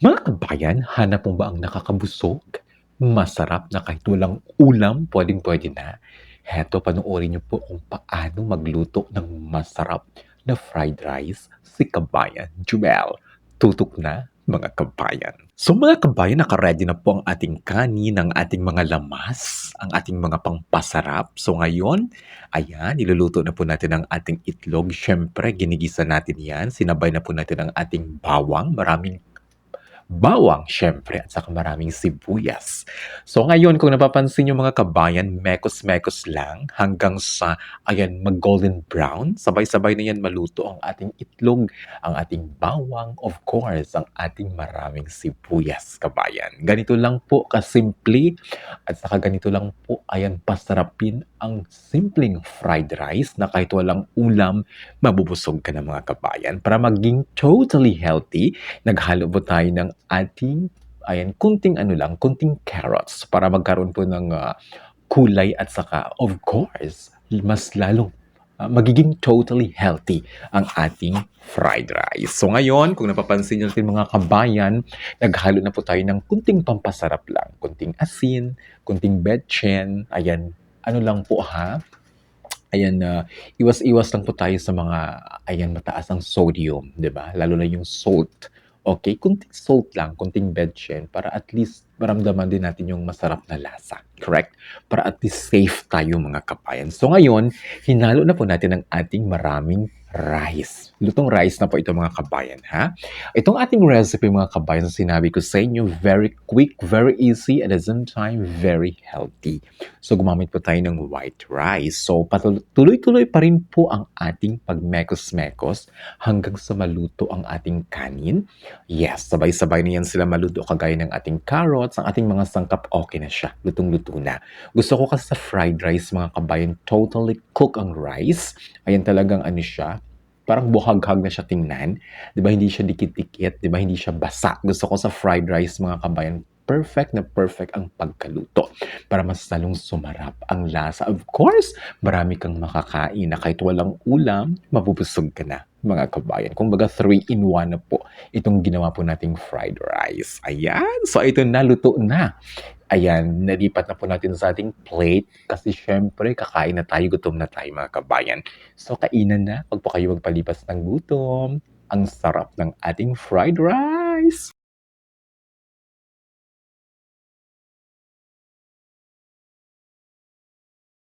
Mga kabayan, hanap mo ba ang nakakabusog? Masarap na kahit walang ulam, pwedeng-pwede na. Heto, panoorin niyo po kung paano magluto ng masarap na fried rice si Kabayan Jumel. Tutok na, mga kabayan. So mga kabayan, nakaready na po ang ating kanin, ang ating mga lamas, ang ating mga pangpasarap. So ngayon, ayan, niluluto na po natin ang ating itlog. Siyempre, ginigisa natin yan. Sinabay na po natin ang ating bawang. Maraming bawang syempre at saka maraming sibuyas. So ngayon kung napapansin niyo mga kabayan, mekos-mekos lang hanggang sa ayan mag-golden brown. Sabay-sabay na yan maluto ang ating itlog, ang ating bawang, of course, ang ating maraming sibuyas, kabayan. Ganito lang po kasimple at saka ganito lang po ayan pasarapin ang simpleng fried rice na kahit walang ulam, mabubusog ka na mga kabayan. Para maging totally healthy, naghalo po tayo ng ating ayan, kunting carrots para magkaroon po ng kulay at saka of course, mas lalong magiging totally healthy ang ating fried rice. So ngayon, kung napapansin niyo natin mga kabayan, naghalo na po tayo ng kunting pampasarap lang. Kunting asin, kunting betchin, ayan, ano lang po ha, ayan na iwas-iwas lang po tayo sa mga ayan mataas ang sodium, 'di ba? Lalo na yung salt. Okay, kunting salt lang, kunting betchin para at least maramdaman din natin yung masarap na lasa, correct? Para at least safe tayo mga kabayan. So ngayon, hinalo na po natin ang ating maraming rice. Lutong rice na po ito mga kabayan, ha? Itong ating recipe mga kabayan, sinabi ko sa inyo, very quick, very easy, at the same time, very healthy. So gumamit po tayo ng white rice. So tuloy-tuloy pa rin po ang ating pagmekos-mekos hanggang sa maluto ang ating kanin. Yes, sabay-sabay na yan sila maluto kagaya ng ating carrots, ang ating mga sangkap, okay na siya. Lutong-luto na. Gusto ko kasi sa fried rice mga kabayan, totally cook ang rice. Ayan talagang ano siya, parang buhaghag na siya tingnan. 'Di ba hindi siya dikit-dikit, 'di ba hindi siya basa. Gusto ko sa fried rice mga kabayan, perfect na perfect ang pagkaluto para mas lalong sumarap ang lasa. Of course, marami kang makakain na kahit walang ulam, mabubusog ka na, mga kabayan. Kumbaga 3-in-1 na po itong ginawa po nating fried rice. Ayan, so ito na, luto na. Ayan, nalipat na po natin sa ating plate kasi syempre kakain na tayo, gutom na tayo mga kabayan. So kainan na, wag po kayo magpalipas ng gutom. Ang sarap ng ating fried rice!